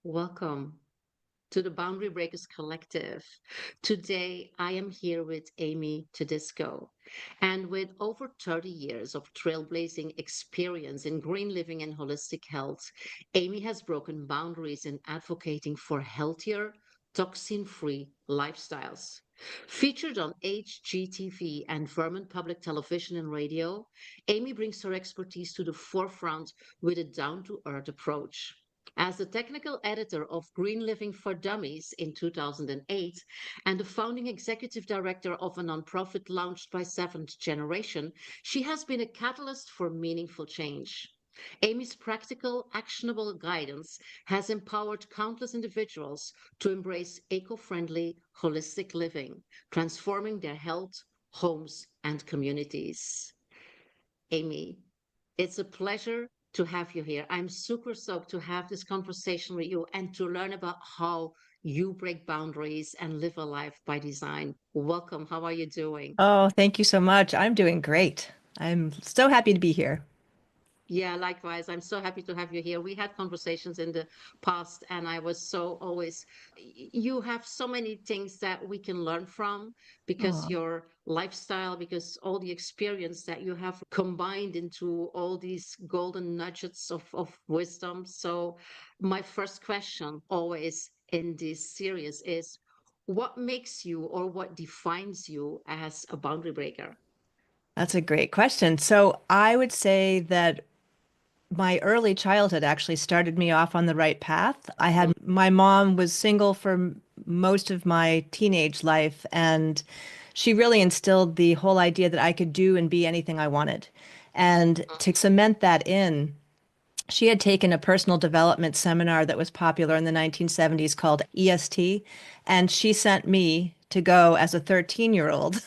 Welcome to the Boundary Breakers Collective. Today, I am here with Amy Todisco. And with over 30 years of trailblazing experience in green living and holistic health, Amy has broken boundaries in advocating for healthier, toxin free lifestyles. Featured on HGTV and Vermont Public Television and Radio, Amy brings her expertise to the forefront with a down to earth approach. As the technical editor of Green Living for Dummies in 2008 and the founding executive director of a nonprofit launched by Seventh Generation, she has been a catalyst for meaningful change. Amy's practical, actionable guidance has empowered countless individuals to embrace eco friendly, holistic living, transforming their health, homes, and communities. Amy, it's a pleasure to have you here. I'm super stoked to have this conversation with you and to learn about how you break boundaries and live a life by design. Welcome. How are you doing? Oh, thank you so much. I'm doing great. I'm so happy to be here. Yeah, likewise. I'm so happy to have you here. We had conversations in the past, and I was so always, you have so many things that we can learn from because Oh, your lifestyle, because all the experience that you have combined into all these golden nuggets of wisdom. So, my first question always in this series is what makes you or what defines you as a boundary breaker? that's a great question. So I would say that my early childhood actually started me off on the right path. My mom was single for most of my teenage life, and she really instilled the whole idea that I could do and be anything I wanted. And to cement that in, she had taken a personal development seminar that was popular in the 1970s called EST, and she sent me to go as a 13-year-old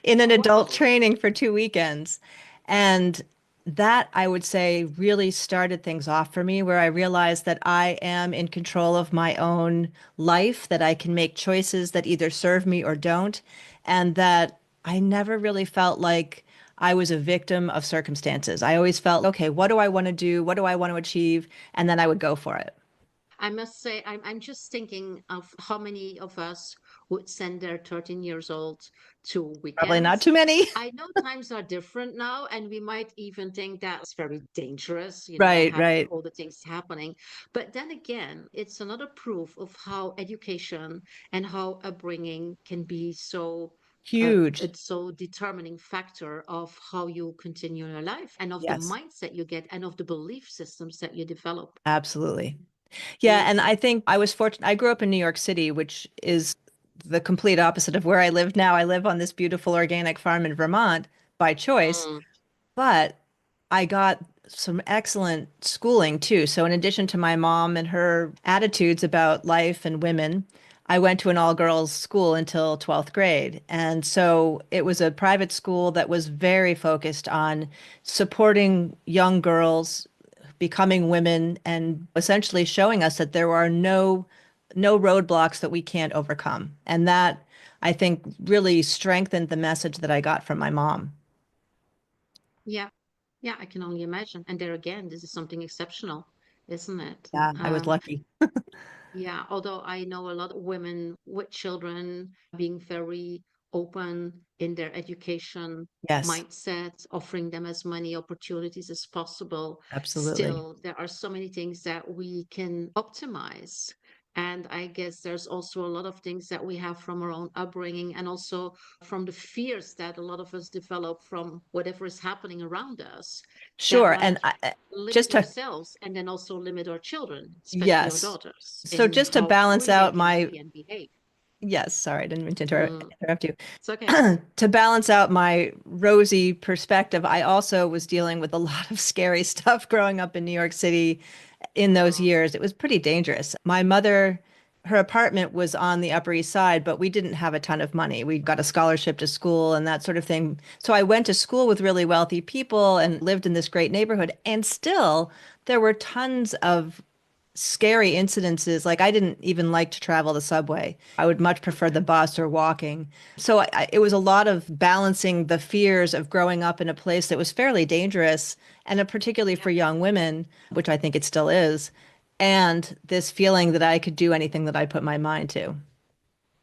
in an Oh, adult wow. training for 2 weekends. And that, I would say, really started things off for me, where I realized that I am in control of my own life, that I can make choices that either serve me or don't, and that I never really felt like I was a victim of circumstances. I always felt, okay, what do I want to do? What do I want to achieve? And then I would go for it. I must say, I'm just thinking of how many of us would send their 13 years old to Probably not weekends. too many. I know times are different now, and we might even think that's very dangerous, Right, having right. all the things happening. But then again, it's another proof of how education and how upbringing can be Huge. it's so determining factor of how you continue your life and of the Yes, mindset you get and of the belief systems that you develop. absolutely. Yeah, and Mm. I think I was fortunate. I grew up in New York City, which is the complete opposite of where I live now. I live on this beautiful organic farm in Vermont by choice, Mm. but I got some excellent schooling too. So in addition to my mom and her attitudes about life and women, I went to an all-girls school until 12th grade. And so it was a private school that was very focused on supporting young girls becoming women and essentially showing us that there are no roadblocks that we can't overcome. And that I think really strengthened the message that I got from my mom. Yeah, yeah, I can only imagine. And there again, this is something exceptional, isn't it? Yeah, I was lucky. Yeah, although I know a lot of women with children being very open in their education Yes, mindset, offering them as many opportunities as possible, absolutely. still there are so many things that we can optimize. And I guess there's also a lot of things that we have from our own upbringing and also from the fears that a lot of us develop from whatever is happening around us that Sure. might limit Just to, ourselves and then also limit our children, especially our yes. daughters, So in just to how balance free they out can my, be and behave. yes, sorry, I didn't mean to Mm, interrupt you. it's okay. To balance out my rosy perspective, I also was dealing with a lot of scary stuff growing up in New York City in those Mm, years. It was pretty dangerous. My mother, her apartment was on the Upper East Side, but we didn't have a ton of money. We got a scholarship to school and that sort of thing. So I went to school with really wealthy people and lived in this great neighborhood. And still, there were tons of scary incidences. Like I didn't even like to travel the subway. I would much prefer the okay. bus or walking. So it was a lot of balancing the fears of growing up in a place that was fairly dangerous, and particularly Yeah. for young women, which I think it still is, and this feeling that I could do anything that I put my mind to.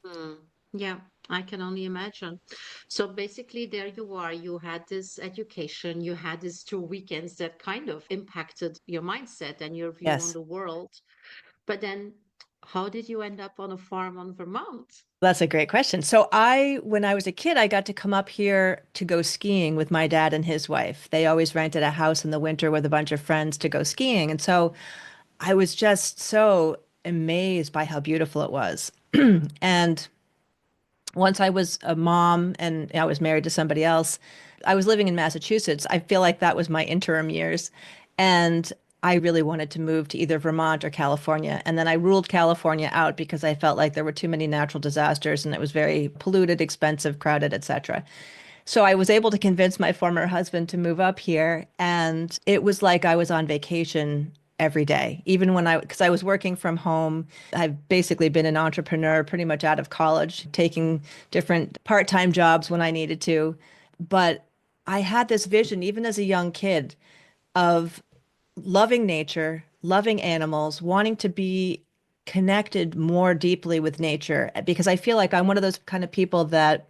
Mm, yeah, I can only imagine. So basically, there you are. You had this education, you had these 2 weekends that kind of impacted your mindset and your view on Yes. the world. But then, how did you end up on a farm on Vermont? That's a great question. When I was a kid, I got to come up here to go skiing with my dad and his wife. They always rented a house in the winter with a bunch of friends to go skiing. And so I was just so amazed by how beautiful it was. And once I was a mom and I was married to somebody else, I was living in Massachusetts. I feel like that was my interim years. And I really wanted to move to either Vermont or California. And then I ruled California out because I felt like there were too many natural disasters and it was very polluted, expensive, crowded, etc. So I was able to convince my former husband to move up here, and it was like I was on vacation every day, even because I was working from home. I've basically been an entrepreneur pretty much out of college, taking different part-time jobs when I needed to. But I had this vision, even as a young kid, of loving nature, loving animals, wanting to be connected more deeply with nature, because I feel like I'm one of those kind of people that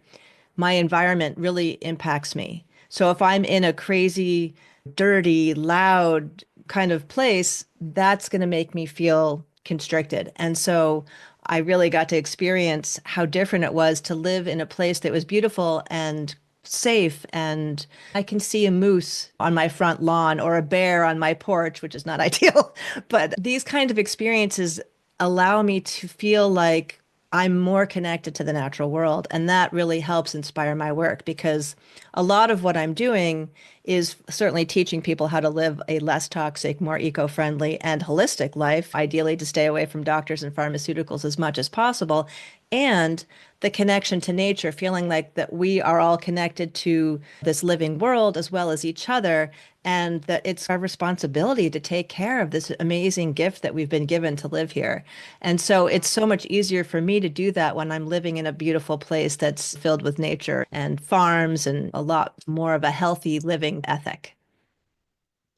my environment really impacts me. So if I'm in a crazy, dirty, loud kind of place, that's going to make me feel constricted. And so I really got to experience how different it was to live in a place that was beautiful and safe. And I can see a moose on my front lawn or a bear on my porch, which is not ideal. But these kind of experiences allow me to feel like I'm more connected to the natural world. And that really helps inspire my work because a lot of what I'm doing is certainly teaching people how to live a less toxic, more eco-friendly, and holistic life, ideally to stay away from doctors and pharmaceuticals as much as possible. And the connection to nature, feeling like that we are all connected to this living world as well as each other, and that it's our responsibility to take care of this amazing gift that we've been given to live here. And so it's so much easier for me to do that when I'm living in a beautiful place that's filled with nature and farms and a lot more of a healthy living ethic.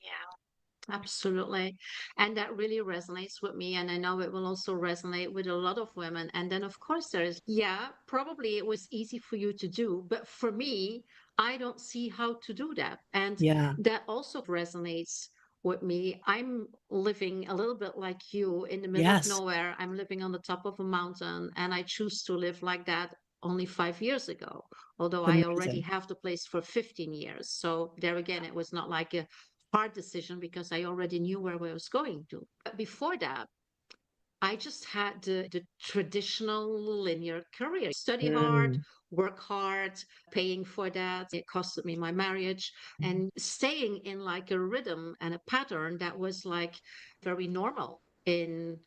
Yeah, absolutely. And that really resonates with me. And I know it will also resonate with a lot of women. And then, of course, yeah, probably it was easy for you to do. But for me, I don't see how to do that. And Yeah. that also resonates with me. I'm living a little bit like you in the middle of Yes. nowhere. I'm living on the top of a mountain, and I choose to live like that only 5 years ago, although I already Amazing. have the place for 15 years. So there again, it was not like a hard decision because I already knew where I was going to. But before that, I just had the traditional linear career study hard, Mm. work hard, paying for that. It costed me my marriage and staying in like a rhythm and a pattern that was like very normal in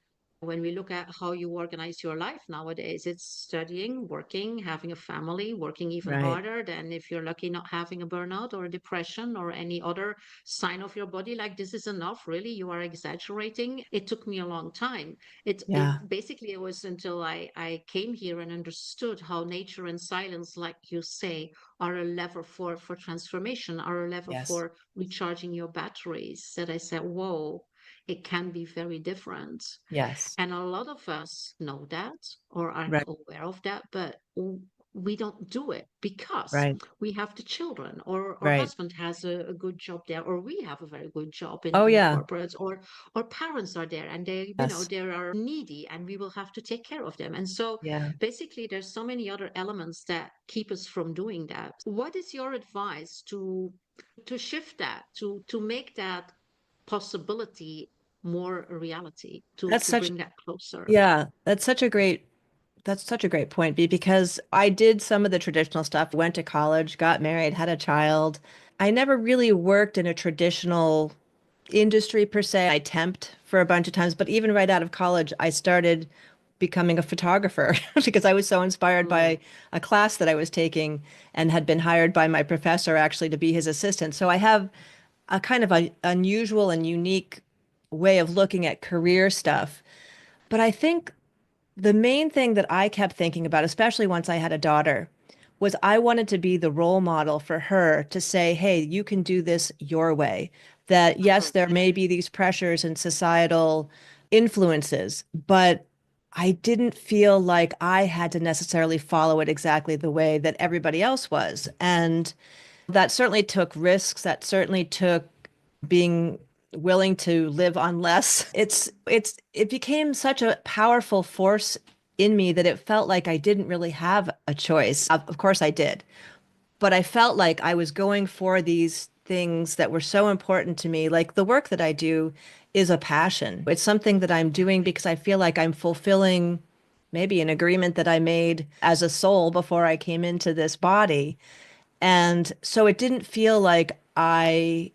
when we look at how you organize your life nowadays. It's studying, working, having a family, working even Right. harder than if you're lucky not having a burnout or a depression or any other sign of your body like this is enough, really, you are exaggerating. It took me a long time. Yeah. It basically it was until I came here and understood how nature and silence, like you say, are a lever for transformation, are a lever Yes. for recharging your batteries. That I said, whoa, it can be very different. Yes. And a lot of us know that or are Right. aware of that, but we don't do it because Right. we have the children, or our Right. husband has a good job there, or we have a very good job Oh, in yeah. corporates, or parents are there and they, Yes. they are needy and we will have to take care of them. And so Yeah. basically, there's so many other elements that keep us from doing that. What is your advice to shift that, to make that possibility more a reality, That's to such, bring that closer? yeah, that's such a great point because I did some of the traditional stuff, went to college, got married, had a child. I never really worked in a traditional industry per se. I temped for a bunch of times, but even right out of college, I started becoming a photographer because I was so inspired Mm, by a class that I was taking and had been hired by my professor actually to be his assistant. So I have a kind of a unusual and unique way of looking at career stuff. But I think the main thing that I kept thinking about, especially once I had a daughter, was I wanted to be the role model for her to say, hey, you can do this your way. That yes, mhm, there may be these pressures and societal influences, but I didn't feel like I had to necessarily follow it exactly the way that everybody else was. And that certainly took risks. That certainly took being willing to live on less. It became such a powerful force in me that it felt like I didn't really have a choice. Of course I did, but I felt like I was going for these things that were so important to me. Like the work that I do is a passion. It's something that I'm doing because I feel like I'm fulfilling maybe an agreement that I made as a soul before I came into this body. And so it didn't feel like I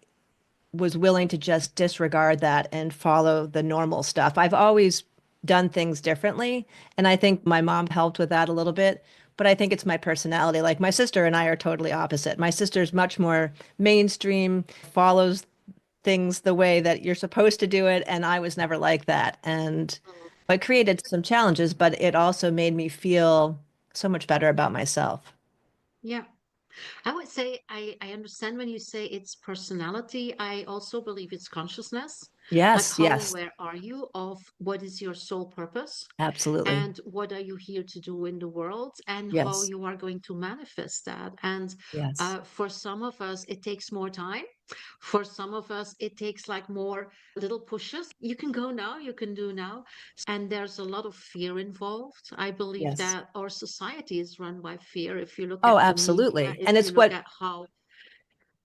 was willing to just disregard that and follow the normal stuff. I've always done things differently, and I think my mom helped with that a little bit, but I think it's my personality. Like my sister and I are totally opposite. My sister's much more mainstream, follows things the way that you're supposed to do it, and I was never like that. And Mm. it created some challenges, but it also made me feel so much better about myself. Yeah. I would say I understand when you say it's personality. I also believe it's consciousness. Like, Yes, how yes, aware are you of what is your sole purpose absolutely. and what are you here to do in the world and how Yes, you are going to manifest that? And yes, for some of us, it takes more time. For some of us, it takes like more little pushes. You can go now, you can do now. And there's a lot of fear involved. I believe yes. that our society is run by fear. If you look Oh, at the media, absolutely. And if you it's look what, at how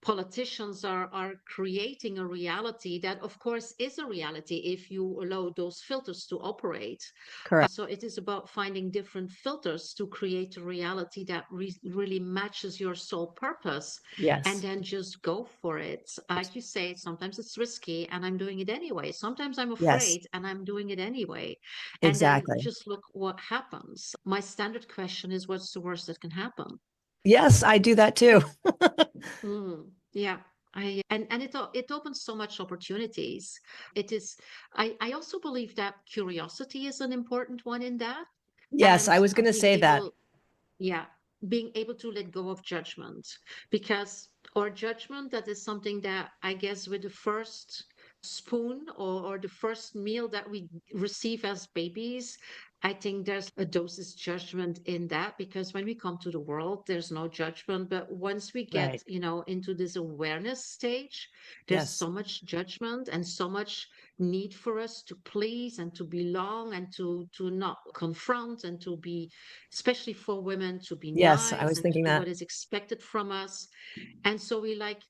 politicians are creating a reality that of course is a reality if you allow those filters to operate. correct. So it is about finding different filters to create a reality that really matches your sole purpose, and Yes. then just go for it. Like you say, sometimes it's risky and I'm doing it anyway, sometimes I'm Yes, afraid and I'm doing it anyway, and then exactly. just look what happens. My standard question is, what's the worst that can happen? Yes, I do that too. Yeah, and it opens so much opportunities. It is. I also believe that curiosity is an important one in that, Yes, I and was going to being say that. able, yeah, being able to let go of judgment, because or judgment, that is something that I guess with the first spoon or the first meal that we receive as babies, I think there's a dosage judgment in that, because when we come to the world there's no judgment, but once we get Right. into this awareness stage, there's Yes. so much judgment and so much need for us to please and to belong and to not confront and to be, especially for women, to be Yes, I nice was and to thinking do that. what is expected from us. And so we like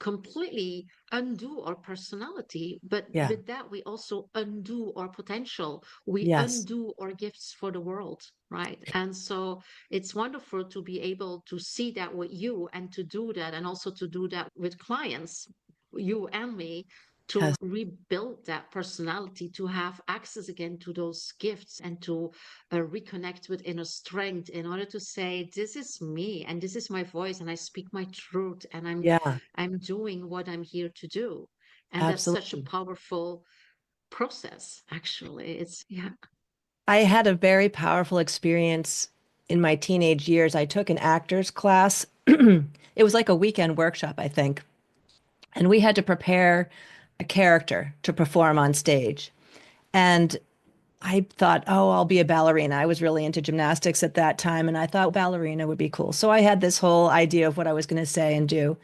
completely undo our personality, but Yeah. with that we also undo our potential, we Yes. undo our gifts for the world, right? And so it's wonderful to be able to see that with you and to do that, and also to do that with clients, you and me, to Yes. rebuild that personality, to have access again to those gifts, and to reconnect with inner strength in order to say, this is me and this is my voice and I speak my truth and Yeah, I'm doing what I'm here to do. And that's such a absolutely. powerful process, actually. It's, yeah. I had a very powerful experience in my teenage years. I took an actor's class. It was like a weekend workshop, I think. And we had to prepare a character to perform on stage. And I thought, oh, I'll be a ballerina. I was really into gymnastics at that time, and I thought ballerina would be cool. So I had this whole idea of what I was going to say and do.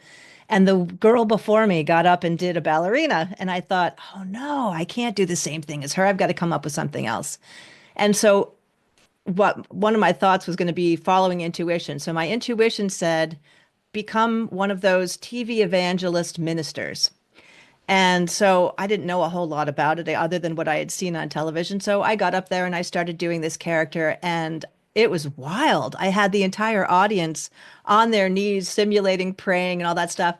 And the girl before me got up and did a ballerina. And I thought, oh no, I can't do the same thing as her. I've got to come up with something else. And so what one of my thoughts was going to be following intuition. So my intuition said, become one of those TV evangelist ministers. And so I didn't know a whole lot about it other than what I had seen on television. So I got up there and I started doing this character, and it was wild. I had the entire audience on their knees simulating praying and all that stuff.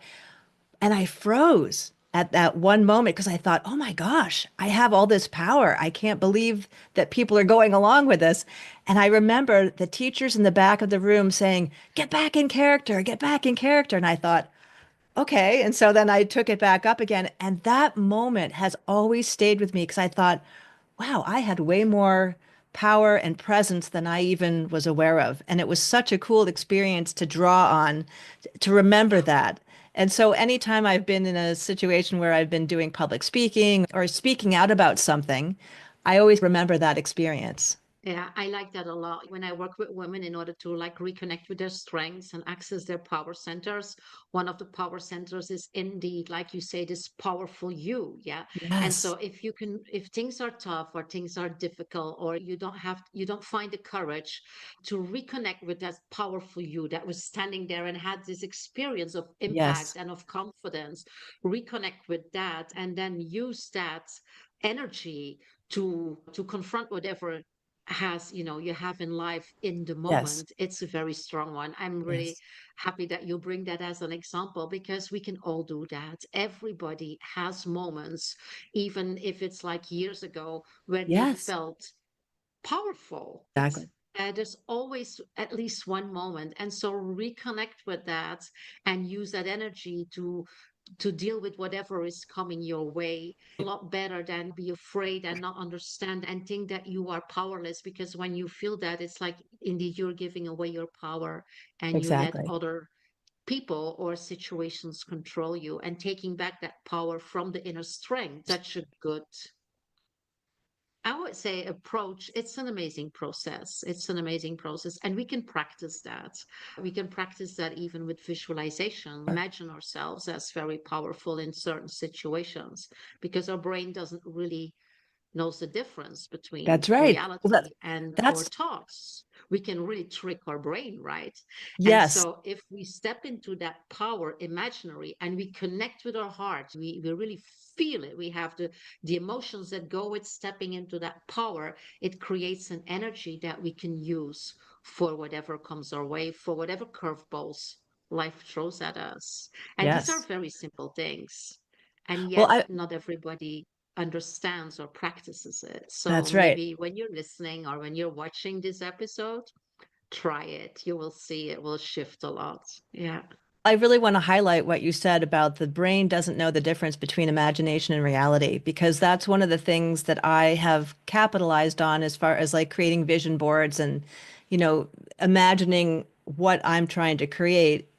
And I froze at that one moment because I thought, oh my gosh, I have all this power. I can't believe that people are going along with this. And I remember the teachers in the back of the room saying, get back in character, get back in character. And I thought, okay. And so then I took it back up again. And that moment has always stayed with me because I thought, wow, I had way more power and presence than I even was aware of. And it was such a cool experience to draw on, to remember that. And so anytime I've been in a situation where I've been doing public speaking or speaking out about something, I always remember that experience. Yeah, I like that a lot. When I work with women in order to like reconnect with their strengths and access their power centers, one of the power centers is indeed, like you say, this powerful you. Yeah. And so Yes. if things are tough or things are difficult, or you don't find the courage to reconnect with that powerful you that was standing there and had this experience of Yes. impact and of confidence, reconnect with that and then use that energy to confront whatever has you have in life in the Yes. moment. It's a very strong one. I'm really Yes. happy that you bring that as an example, because we can all do that. Everybody has moments, even if it's like years ago, where they Yes. felt powerful. Exactly. There's always at least one moment, and so reconnect with that and use that energy to deal with whatever is coming your way a lot better than be afraid and not understand and think that you are powerless, because when you feel that, it's like indeed you're giving away your power and you let Exactly. other people or situations control you, and taking back that power from the inner strength. Such a good, I would say, approach. It's an amazing process. It's an amazing process. And we can practice that. We can practice that even with visualization. Imagine ourselves as very powerful in certain situations, because our brain doesn't really knows the difference between That's right. Well, reality and our that's thoughts. We can really trick our brain, right? And yes. so if we step into that power imaginary and we connect with our heart, we really feel it. We have the emotions that go with stepping into that power. It creates an energy that we can use for whatever comes our way, for whatever curveballs life throws at us. And these are Yes. very simple things. And Well, yet, I not everybody understands or practices it. So that's right. maybe when you're listening or when you're watching this episode, try it. You will see it will shift a lot. Yeah. I really want to highlight what you said about the brain doesn't know the difference between imagination and reality, because that's one of the things that I have capitalized on as far as like creating vision boards and, you know, imagining what I'm trying to create,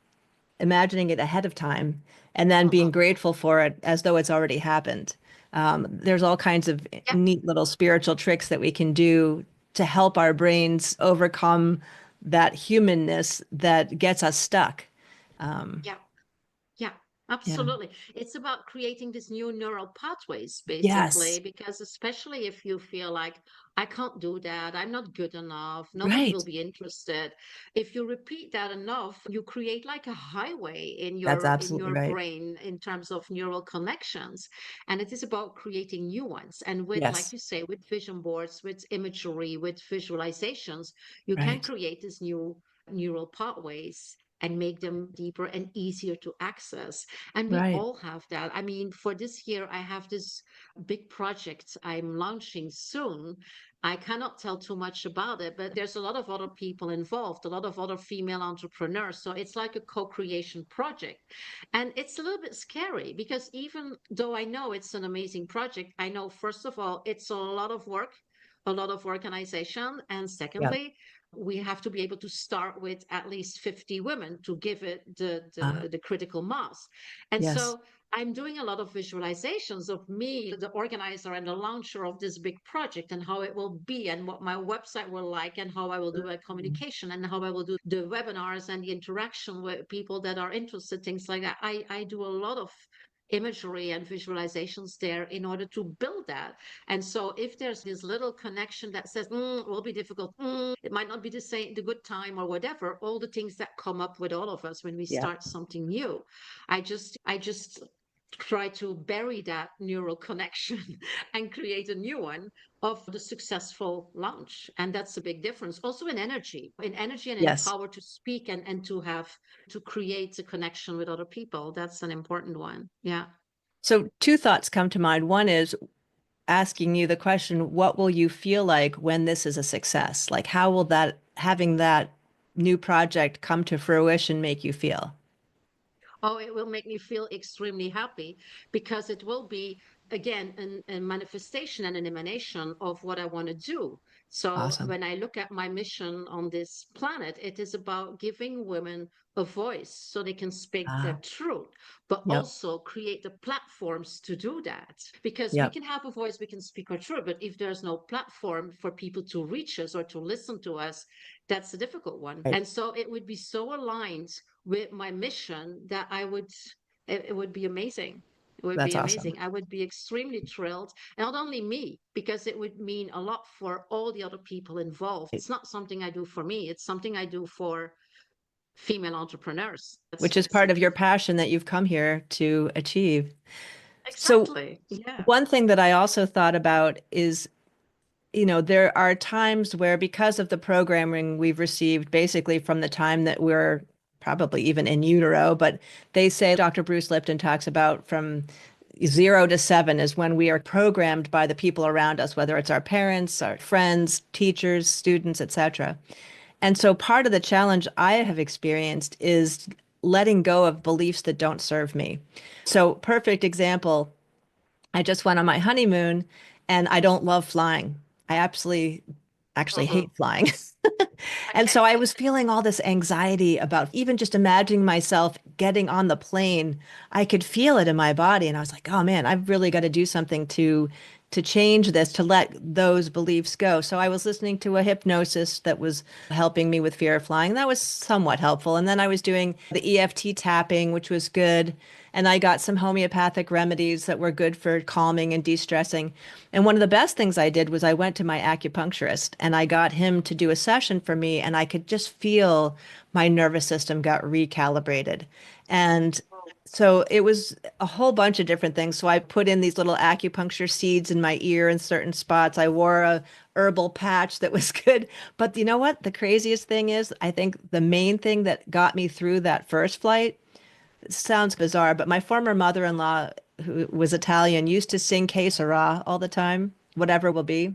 imagining it ahead of time, and then being Uh-huh. grateful for it as though it's already happened. There's all kinds of Yeah. neat little spiritual tricks that we can do to help our brains overcome that humanness that gets us stuck. Yeah. Yeah, Yeah. absolutely. It's about creating these new neural pathways, basically, Yes. because especially if you feel like, I can't do that, I'm not good enough, nobody will Right. be interested. If you repeat that enough, you create like a highway That's in absolutely your right. brain in terms of neural connections. And it is about creating new ones. And with, like Yes. you say, with vision boards, with imagery, with visualizations, you can Right. create these new neural pathways and make them deeper and easier to access. And we Right. all have that. I mean, for this year, I have this big project I'm launching soon. I cannot tell too much about it, but there's a lot of other people involved, a lot of other female entrepreneurs. So it's like a co creation project. And it's a little bit scary, because even though I know it's an amazing project, I know, first of all, it's a lot of work, a lot of organization. And Yeah. secondly, we have to be able to start with at least 50 women to give it Uh, the critical mass. And yes. so I'm doing a lot of visualizations of me, the organizer and the launcher of this big project, and how it will be, and what my website will like, and how I will do a communication, and how I will do the webinars and the interaction with people that are interested, things like that. I do a lot of imagery and visualizations there in order to build that. And so if there's this little connection that says, it will be difficult, it might not be the good time or whatever, all the things that come up with all of us when we Yeah. start something new, I just try to bury that neural connection and create a new one of the successful launch. And that's a big difference. Also in energy and in Yes. power to speak and to create a connection with other people. That's an important one. Yeah. So two thoughts come to mind. One is asking you the question, what will you feel like when this is a success? Like, how will that having that new project come to fruition make you feel? Oh, it will make me feel extremely happy, because it will be again a manifestation and an emanation of what I want to do. So Awesome. when I look at my mission on this planet, it is about giving women a voice so they can speak their Ah, truth, but yep, also create the platforms to do that. Because we yep. can have a voice, we can speak our truth, but if there's no platform for people to reach us or to listen to us, that's a difficult one. Right. And so it would be so aligned with my mission that it would be amazing. It would That's be awesome. amazing. I would be extremely thrilled. And not only me, because it would mean a lot for all the other people involved. It's not something I do for me, it's something I do for female entrepreneurs. Which That's is part of your passion that you've come here to achieve. So, exactly. Yeah. one thing that I also thought about is, there are times where, because of the programming we've received basically from the time that we're probably even in utero, but they say Dr. Bruce Lipton talks about from 0 to 7 is when we are programmed by the people around us, whether it's our parents, our friends, teachers, students, etc. And so part of the challenge I have experienced is letting go of beliefs that don't serve me. So, perfect example, I just went on my honeymoon and I don't love flying. I absolutely actually Mm-mm. hate flying. And Okay. so I was feeling all this anxiety about even just imagining myself getting on the plane. I could feel it in my body and I was like, "Oh man, I've really got to do something to change this, to let those beliefs go." So I was listening to a hypnosis that was helping me with fear of flying. That was somewhat helpful. And then I was doing the EFT tapping, which was good. And I got some homeopathic remedies that were good for calming and de-stressing. And one of the best things I did was I went to my acupuncturist and I got him to do a session for me, and I could just feel my nervous system got recalibrated. And so it was a whole bunch of different things. So I put in these little acupuncture seeds in my ear in certain spots. I wore a herbal patch that was good. But you know what? The craziest thing is, I think the main thing that got me through that first flight, it sounds bizarre, but my former mother-in-law, who was Italian, used to sing Que Sera all the time, whatever will be.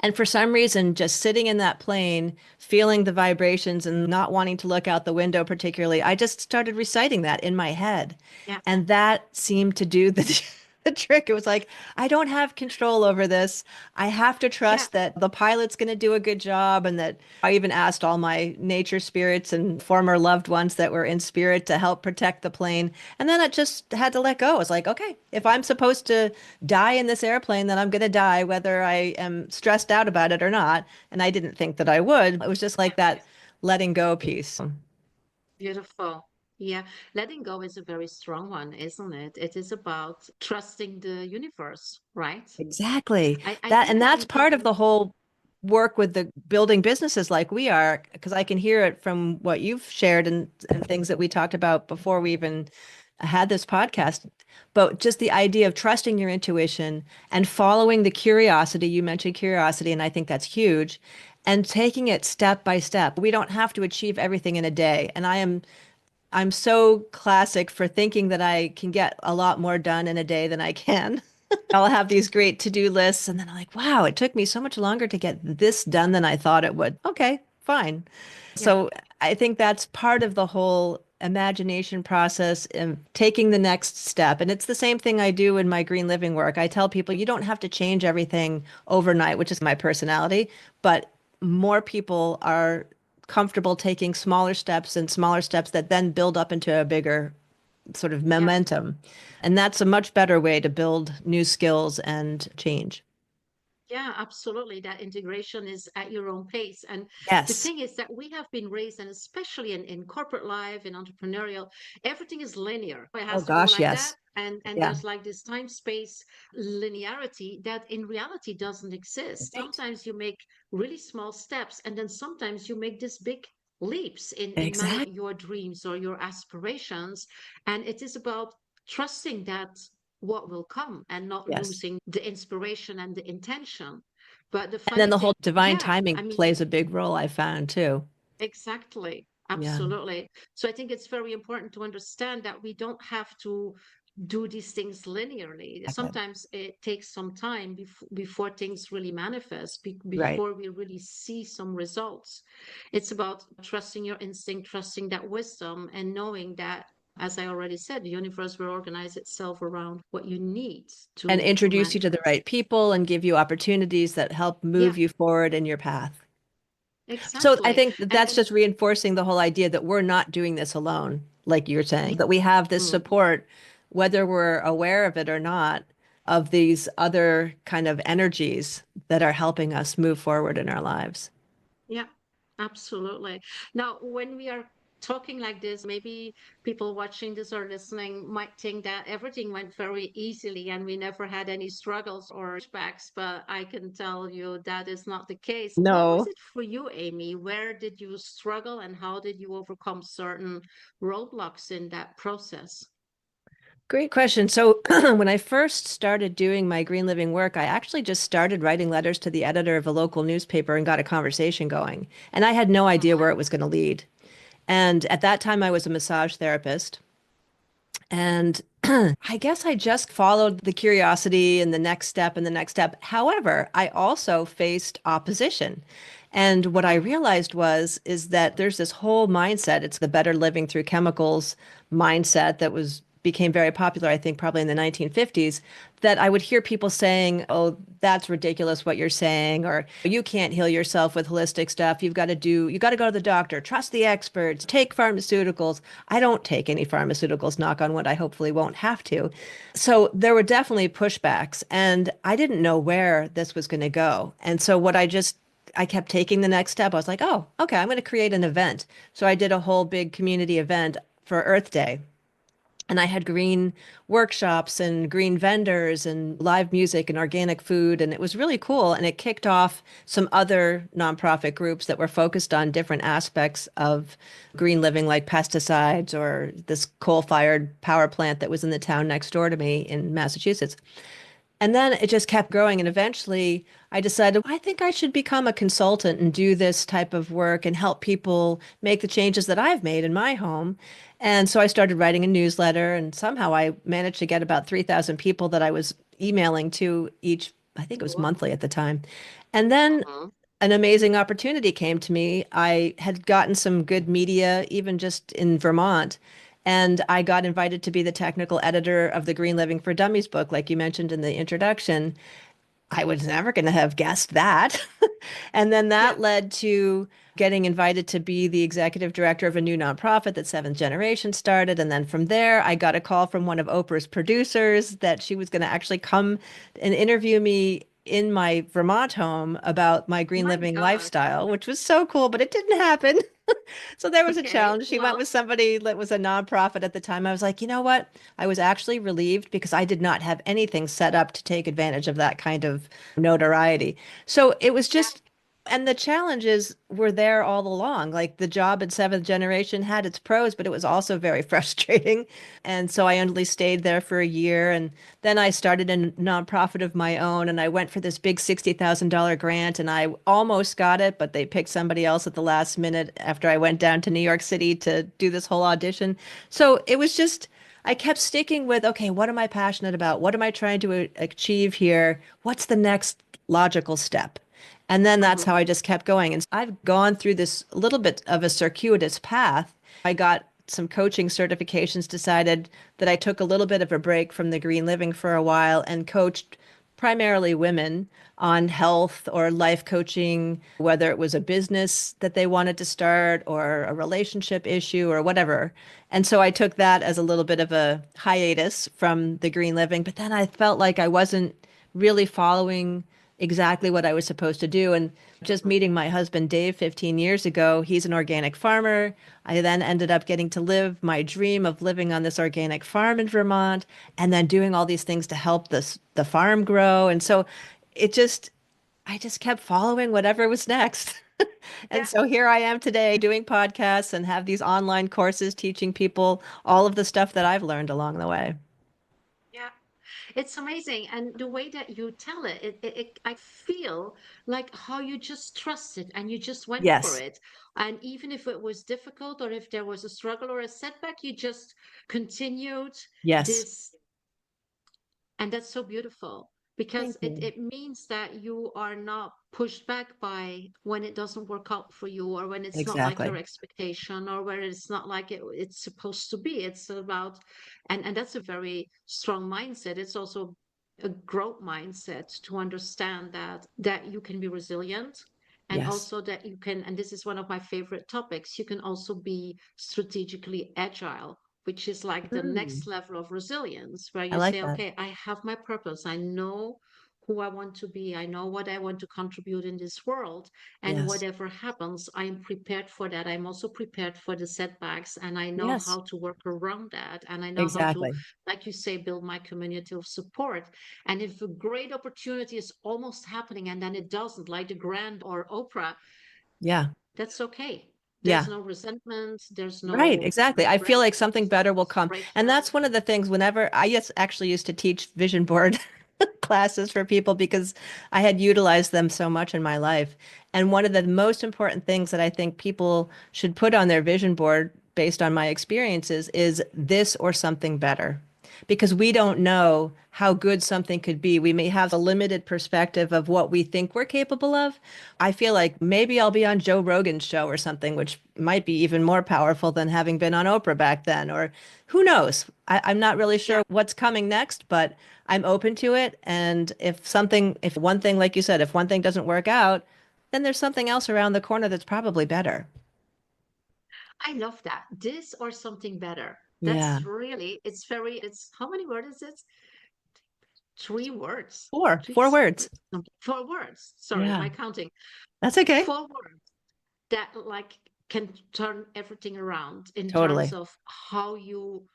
And for some reason, just sitting in that plane, feeling the vibrations and not wanting to look out the window particularly, I just started reciting that in my head. Yeah. And that seemed to do the trick. It was like, I don't have control over this. I have to Yeah. trust that the pilot's going to do a good job. And that I even asked all my nature spirits and former loved ones that were in spirit to help protect the plane. And then I just had to let go. I was like, okay, if I'm supposed to die in this airplane, then I'm going to die, whether I am stressed out about it or not. And I didn't think that I would. It was just like that letting go piece. Beautiful. Yeah. Letting go is a very strong one, isn't it? It is about trusting the universe, right? Exactly. I That think and that that's part of the whole work with the building businesses like we are, because I can hear it from what you've shared and things that we talked about before we even had this podcast. But just the idea of trusting your intuition and following the curiosity, you mentioned curiosity, and I think that's huge, and taking it step by step. We don't have to achieve everything in a day. And I'm so classic for thinking that I can get a lot more done in a day than I can. I'll have these great to-do lists, and then I'm like, wow, it took me so much longer to get this done than I thought it would. Okay, fine. yeah, So I think that's part of the whole imagination process and taking the next step. And it's the same thing I do in my green living work. I tell people you don't have to change everything overnight, which is my personality, but more people are comfortable taking smaller steps and smaller steps that then build up into a bigger sort of yeah. momentum. And that's a much better way to build new skills and change. Yeah, absolutely. That integration is at your own pace. And the Yes. thing is that we have been raised, and especially in corporate life, in entrepreneurial, everything is linear. It Oh has to go gosh, like that. yes. And Yeah. there's like this time space linearity that in reality doesn't exist. Right. Sometimes you make really small steps, and then sometimes you make this big leaps in Exactly. your dreams or your aspirations. And it is about trusting that what will come and not Yes. losing the inspiration and the intention. But the And then funny the thing, whole divine yeah, timing I mean, plays a big role, I found too. exactly, Yeah. absolutely. So I think it's very important to understand that we don't have to do these things linearly. Okay. Sometimes it takes some time before things really manifest, Right. before we really see some results. It's about trusting your instinct, trusting that wisdom, and knowing that. As I already said, the universe will organize itself around what you need And to introduce you to the manifest. right people and give you opportunities that help Yeah, move you forward in your path. So I exactly. think that And that's just reinforcing the whole idea that we're not doing this alone, like you're saying, that we have this mm, support, whether we're aware of it or not, of these other kind of energies that are helping us move forward in our lives. yeah, absolutely. Now, when we are talking like this, maybe people watching this or listening might think that everything went very easily and we never had any struggles or pushbacks, but I can tell you that is not the case. What was No. it for you, Amy? Where did you struggle and how did you overcome certain roadblocks in that process? Great question. So, when I first started doing my green living work, I actually just started writing letters to the editor of a local newspaper and got a conversation going. And I had no idea Mhm. where it was going to lead. And at that time, I was a massage therapist. And I guess I just followed the curiosity and the next step and the next step. However, I also faced opposition. And what I Mhm. realized was is that there's this whole mindset. It's the better living through chemicals mindset that was became very popular, I think, probably in the 1950s, that I would hear people saying, "Oh, that's ridiculous what you're saying," or "You can't heal yourself with holistic stuff. You got to go to the doctor, trust the experts, take pharmaceuticals." I don't take any pharmaceuticals, knock on wood. I hopefully won't have to. So there were definitely pushbacks, and I didn't know where this was going to go. And so I kept taking the next step. I was like, oh, okay, I'm going to create an event. So I did a whole big community event for Earth Day. And I had green workshops and green vendors and live music and organic food. And it was really cool. And it kicked off some other nonprofit groups that were focused on different aspects of green living, like pesticides or this coal-fired power plant that was in the town next door to me in Massachusetts. And then it just kept growing. And eventually I decided, I think I should become a consultant and do this type of work and help people make the changes that I've made in my home. And so I started writing a newsletter, and somehow I managed to get about 3,000 people that I was emailing to each, I think it was Wow. monthly at the time. And then Mhm. an amazing opportunity came to me. I had gotten some good media, even just in Vermont, and I got invited to be the technical editor of the Green Living for Dummies book, like you mentioned in the introduction. I was never going to have guessed that. And then Yeah. that led to getting invited to be the executive director of a new nonprofit that Seventh Generation started. And then from there, I got a call from one of Oprah's producers that she was going to actually come and interview me in my Vermont home about my green My living God. lifestyle, which was so cool, but it didn't happen. So there was a Okay. challenge. She went Well, with somebody that was a nonprofit at the time. I was like, you know what? I was actually relieved because I did not have anything set up to take advantage of that kind of notoriety. So it was yeah. just, and the challenges were there all along. Like the job at Seventh Generation had its pros, but it was also very frustrating. And so I only stayed there for a year. And then I started a nonprofit of my own, and I went for this big $60,000 grant, and I almost got it, but they picked somebody else at the last minute after I went down to New York City to do this whole audition. So it was just, I kept sticking with, okay, what am I passionate about? What am I trying to achieve here? What's the next logical step? And then that's Mhm. how I just kept going. And I've gone through this little bit of a circuitous path. I got some coaching certifications, decided that I took a little bit of a break from the green living for a while and coached primarily women on health or life coaching, whether it was a business that they wanted to start or a relationship issue or whatever. And so I took that as a little bit of a hiatus from the green living, but then I felt like I wasn't really following exactly what I was supposed to do. And just Mhm. meeting my husband, Dave, 15 years ago, he's an organic farmer. I then ended up getting to live my dream of living on this organic farm in Vermont and then doing all these things to help the farm grow. And so it just, I just kept following whatever was next. And Yeah. so here I am today doing podcasts and have these online courses teaching people all of the stuff that I've learned along the way. Yeah. It's amazing. And the way that you tell it, I feel like how you just trusted and you just went for Yes. it. And even if it was difficult or if there was a struggle or a setback, you just continued Yes. this. And that's so beautiful. because Thank you. it means that you are not pushed back by when it doesn't work out for you, or when it's not like your Exactly. expectation, or where it's not like it's supposed to be. It's about, and that's a very strong mindset. It's also a growth mindset to understand that you can be resilient, and Yes. also that you can, and this is one of my favorite topics, you can also be strategically agile, which is like the Mm, next level of resilience, where I you like say, that. okay, I have my purpose. I know who I want to be. I know what I want to contribute in this world. And Yes. whatever happens, I'm prepared for that. I'm also prepared for the setbacks, and I know Yes. how to work around that. And I know how to, Exactly. like you say, build my community of support. And if a great opportunity is almost happening and then it doesn't, like the Grand or Oprah, Yeah. that's okay. There's Yeah. no resentment, there's Right, no exactly. I regret, feel like there's something just better will come. And breakdown. that's one of the things whenever I actually used to teach vision board classes for people because I had utilized them so much in my life. And one of the most important things that I think people should put on their vision board based on my experiences is this or something better. Because we don't know how good something could be. We may have a limited perspective of what we think we're capable of. I feel like maybe I'll be on Joe Rogan's show or something, which might be even more powerful than having been on Oprah back then, or who knows? I'm not really Yeah, sure what's coming next, but I'm open to it. And if one thing, like you said, if one thing doesn't work out, then there's something else around the corner that's probably better. I love that. This or something better. Yeah. That's really, it's very, it's how many words is it? Three words. Three, Four words. four words. Sorry, Yeah. my counting. That's okay. Four words that like can turn everything around in terms Totally. of how you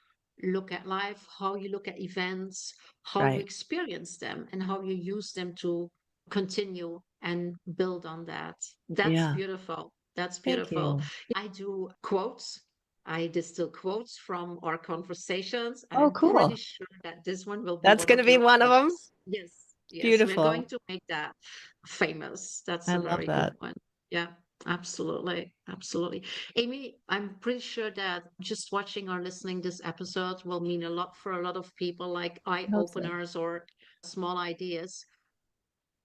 look at life, how you look at events, how you Right. experience them, and how you use them to continue and build on that. That's Yeah. beautiful. That's Thank beautiful. you. I do quotes. I distill quotes from our conversations, and Oh, I'm pretty cool. sure that this one will be That's one going to of be your one of them. quotes. Yes, yes, we're going Beautiful. to make that famous. That's I a love very good that. one. Yeah. Absolutely. Absolutely. Amy, I'm pretty sure that just watching or listening this episode will mean a lot for a lot of people, like eye I hope so. openers or small ideas.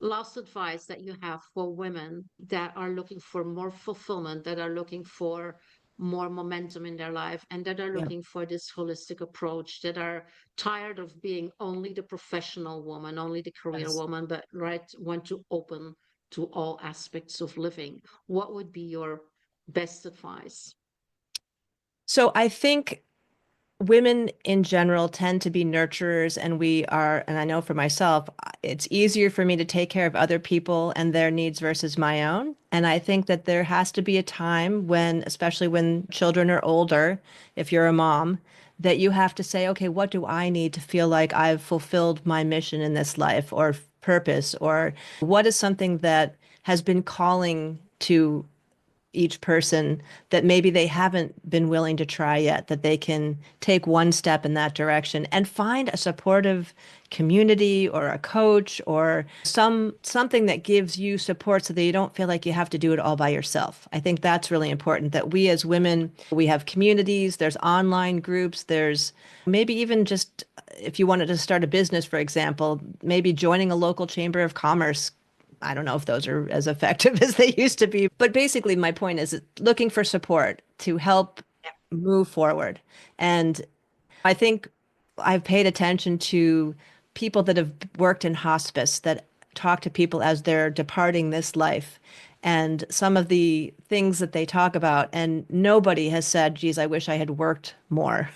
Last advice that you have for women that are looking for more fulfillment, that are looking for more momentum in their life, and that are Yeah. looking for this holistic approach, that are tired of being only the professional woman, only the career Yes. woman, but want to open to all aspects of living. What would be your best advice? So I think women in general tend to be nurturers, and we are, and I know for myself, it's easier for me to take care of other people and their needs versus my own. And I think that there has to be a time when, especially when children are older, if you're a mom, that you have to say, okay, what do I need to feel like I've fulfilled my mission in this life or purpose, or what is something that has been calling to each person that maybe they haven't been willing to try yet, that they can take one step in that direction and find a supportive community or a coach or something that gives you support so that you don't feel like you have to do it all by yourself. I think that's really important that we as women, we have communities, there's online groups, there's maybe even just if you wanted to start a business, for example, maybe joining a local chamber of commerce. I don't know if those are as effective as they used to be. But basically, my point is looking for support to help move forward. And I think I've paid attention to people that have worked in hospice that talk to people as they're departing this life and some of the things that they talk about. And nobody has said, geez, I wish I had worked more.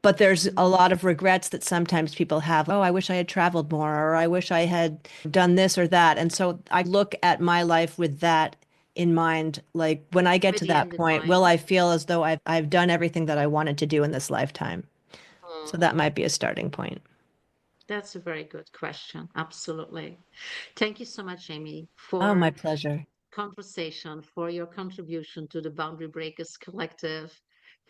But there's a Mhm. lot of regrets that sometimes people have. Oh, I wish I had traveled more, or I wish I had done this or that. And so I look at my life with that in mind. Like when I get With to the that end in point, will mind. I feel as though I've done everything that I wanted to do in this lifetime? So Mm. that might be a starting point. That's a very good question. Absolutely. Thank you so much, Amy, Oh, my for pleasure. conversation, for your contribution to the Boundary Breakers Collective,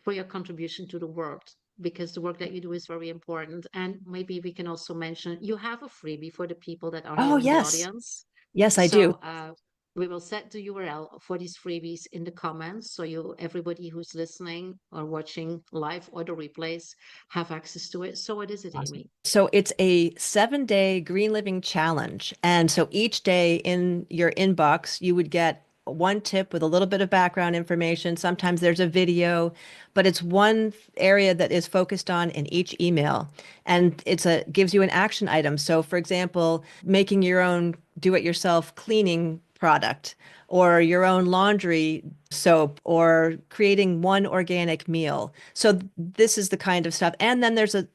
for your contribution to the world, because the work that you do is very important. And maybe we can also mention you have a freebie for the people that are Oh, here in the yes. audience. Yes, I do. So We will set the URL for these freebies in the comments so you everybody who's listening or watching live or the replays have access to it. So what is it, Awesome. Amy? So it's a 7-day green living challenge. And so each day in your inbox, you would get one tip with a little bit of background information. Sometimes there's a video, but it's one area that is focused on in each email. And it's a gives you an action item. So for example, making your own do-it-yourself cleaning product or your own laundry soap or creating one organic meal. So this is the kind of stuff. And then there's a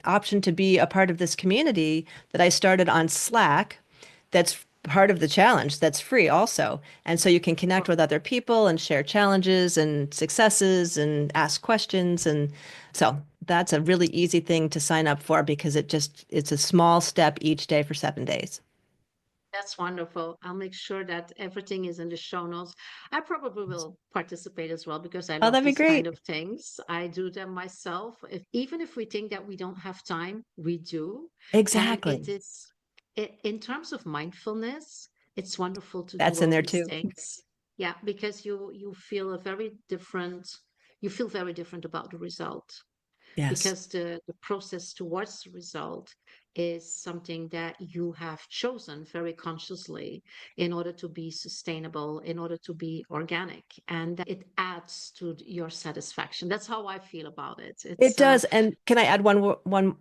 option to be a part of this community that I started on Slack that's part of the challenge that's free also. And so you can connect with other people and share challenges and successes and ask questions. And so that's a really easy thing to sign up for because it's a small step each day for 7 days. That's wonderful. I'll make sure that everything is in the show notes. I probably will participate as well because I Oh, love that'd be these kind great. of things. I do them myself. Even if we think that we don't have time, we do. And it Exactly. is, in terms of mindfulness, it's wonderful to do That's in all there these too. things. Yeah, because you feel a very different, you feel very different about the result Yes. because the process towards the result is something that you have chosen very consciously in order to be sustainable, in order to be organic, and it adds to your satisfaction. That's how I feel about it. It It's does. And can I add one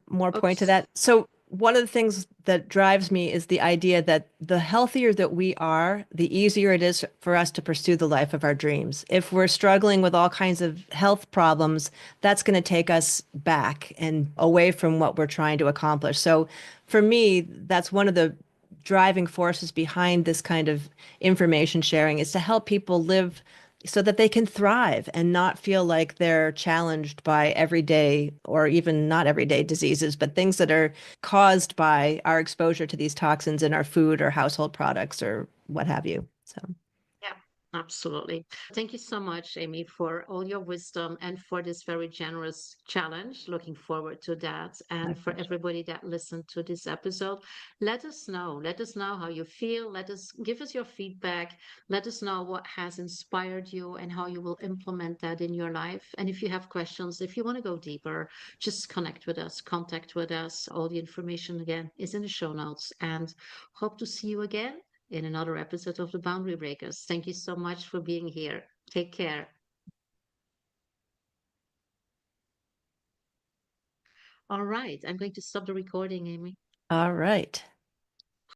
more point to oops. that? So one of the things that drives me is the idea that the healthier that we are, the easier it is for us to pursue the life of our dreams. If we're struggling with all kinds of health problems, that's going to take us back and away from what we're trying to accomplish. So for me, that's one of the driving forces behind this kind of information sharing is to help people live so that they can thrive and not feel like they're challenged by everyday or even not everyday diseases, but things that are caused by our exposure to these toxins in our food or household products or what have you. So, Yeah, absolutely. Thank you so much, Amy, for all your wisdom and for this very generous challenge. Looking forward to that. my And for pleasure. everybody that listened to this episode, let us know. Let us know how you feel. Let us give us your feedback. Let us know what has inspired you and how you will implement that in your life. And if you have questions, if you want to go deeper, just connect with us, contact with us. All the information again is in the show notes. And hope to see you again in another episode of the Boundary Breakers. Thank you so much for being here. Take care. All right. I'm going to stop the recording, Amy. All right.